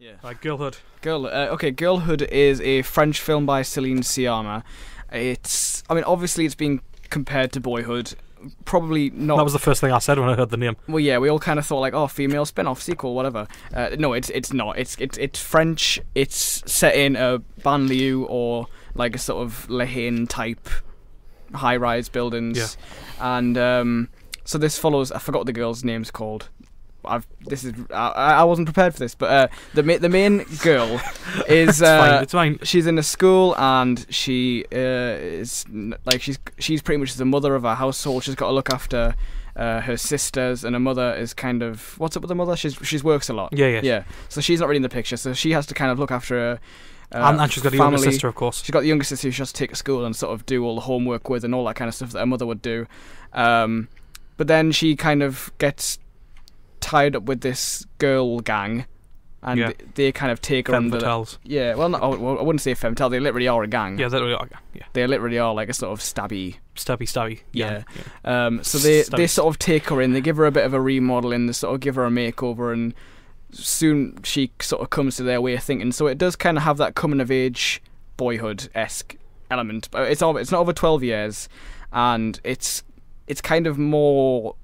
Yeah. Girlhood. Girlhood is a French film by Céline Sciamma. Obviously it's being compared to Boyhood. Probably not. That was the first thing I said when I heard the name. Well, yeah, we all kind of thought like, oh, female spin-off sequel, whatever. No, it's not. It's French. It's set in a banlieue or like a sort of Le Haine type high-rise buildings. Yeah. And so this follows. I forgot what the girl's name's called. I wasn't prepared for this, but the main girl is it's fine. She's in a school and she is like she's pretty much the mother of her household. She's got to look after her sisters, and her mother is kind of, what's up with the mother? She's works a lot. Yeah. So she's not really in the picture. So she has to kind of look after her. And she's got a younger sister, of course. She's got the younger sister who she has to take to school and sort of do all the homework with and all that kind of stuff that her mother would do. But then she kind of gets tied up with this girl gang, and they kind of take her under. Yeah, well, I wouldn't say femtelle. They literally are a gang. Yeah, they literally are a gang. Yeah. They literally are like a sort of stabby. Yeah. So they sort of take her in. They give her a bit of a remodeling. They sort of give her a makeover, and soon she sort of comes to their way of thinking. So it does kind of have that coming of age, Boyhood-esque element. But it's not over 12 years, and it's kind of more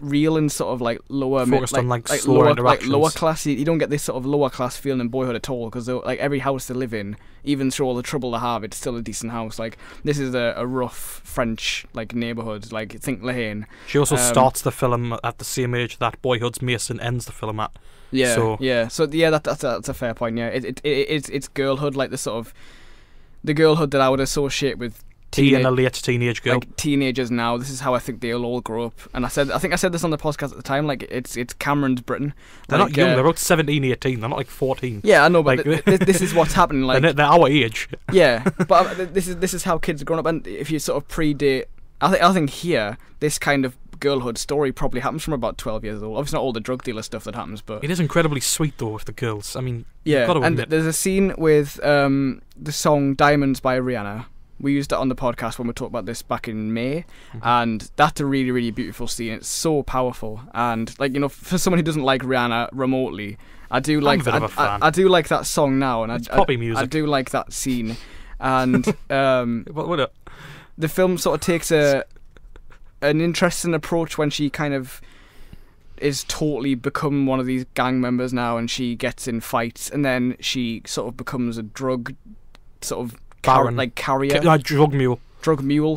real and sort of like lower, focused on slower interactions. Lower class. You don't get this sort of lower class feeling in Boyhood at all, because like every house they live in, even through all the trouble they have, it's still a decent house. Like this is a rough French like neighborhood. Like think Le Haine. She also starts the film at the same age that Boyhood's Mason ends the film at. Yeah. So that's a fair point. Yeah. It's Girlhood, like the sort of the Girlhood that I would associate with. Being a late teenage girl. Like teenagers now, this is how I think they'll all grow up. And I think I said this on the podcast at the time, like it's Cameron's Britain. They're not young, they're about 17, 18, they're not like 14. Yeah, I know, but this is what's happening. Like they're our age. Yeah, but this is how kids are growing up. And if you sort of predate, I think here, this kind of Girlhood story probably happens from about 12 years old. Obviously not all the drug dealer stuff that happens, but it is incredibly sweet though with the girls. I mean, yeah, you've got to and admit. there's a scene with the song Diamonds by Rihanna. We used it on the podcast when we talked about this back in May, and that's a really, really beautiful scene. It's so powerful, and like, you know, for someone who doesn't like Rihanna remotely, I do like I do like that song now, and it's poppy music. I do like that scene, and the film sort of takes an interesting approach when she kind of is totally become one of these gang members now, and she gets in fights, and then she sort of becomes a drug sort of carrier, drug mule.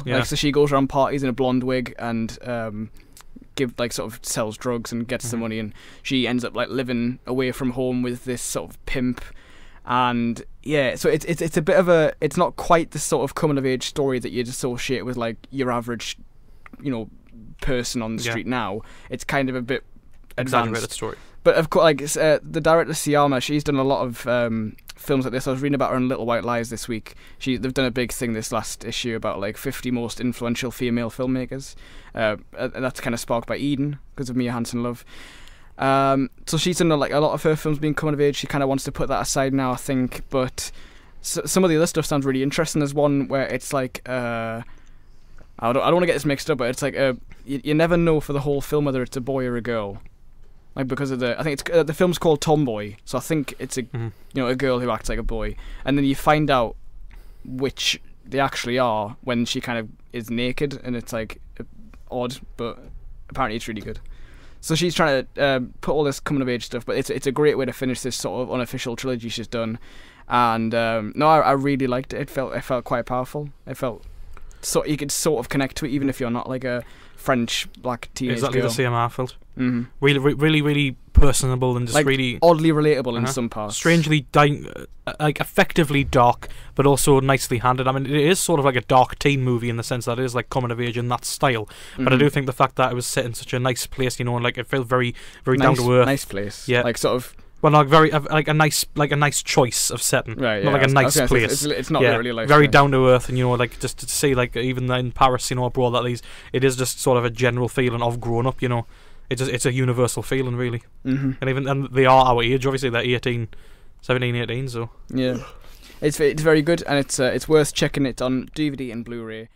Yeah. Like, so she goes around parties in a blonde wig and sort of sells drugs and gets the money, and she ends up like living away from home with this sort of pimp. And yeah, so it's a bit of a, it's not quite the sort of coming of age story that you'd associate with like your average, you know, person on the street now. It's kind of a bit exaggerated story. But of course, like the director Sciamma, she's done a lot of films like this. I was reading about her in Little White Lies this week. They've done a big thing this last issue about like 50 most influential female filmmakers, and that's kind of sparked by Eden because of Mia Hansen-Love. So she's done like a lot of her films being coming of age. She kind of wants to put that aside now, I think. But some of the other stuff sounds really interesting. There's one where it's like I don't want to get this mixed up, but it's like you never know for the whole film whether it's a boy or a girl. Like because of I think it's the film's called Tomboy, so I think it's a a girl who acts like a boy, and then you find out which they actually are when she kind of is naked, and it's like odd, but apparently it's really good. So she's trying to put all this coming of age stuff, but it's a great way to finish this sort of unofficial trilogy she's done, and I really liked it. It felt quite powerful. It felt so you could sort of connect to it even if you're not like a French black teenage exactly girl. The same I felt. Really, really, really personable and just like, really oddly relatable in some parts. Strangely, like effectively dark, but also nicely handled. I mean, it is sort of like a dark teen movie in the sense that it is like coming of age in that style. But I do think the fact that it was set in such a nice place, you know, and like it felt very, very nice, down to earth. Nice place. Yeah, like sort of. Well, like very like a nice choice of setting, right? Yeah, not like a nice place. It's not really like very down to earth, and you know, like just to see like even in Paris, you know, abroad, that it is just sort of a general feeling of growing up, you know. It's a universal feeling, really. And they are our age, obviously. They're 17, 18, so yeah, it's very good, and it's worth checking it on DVD and Blu-ray.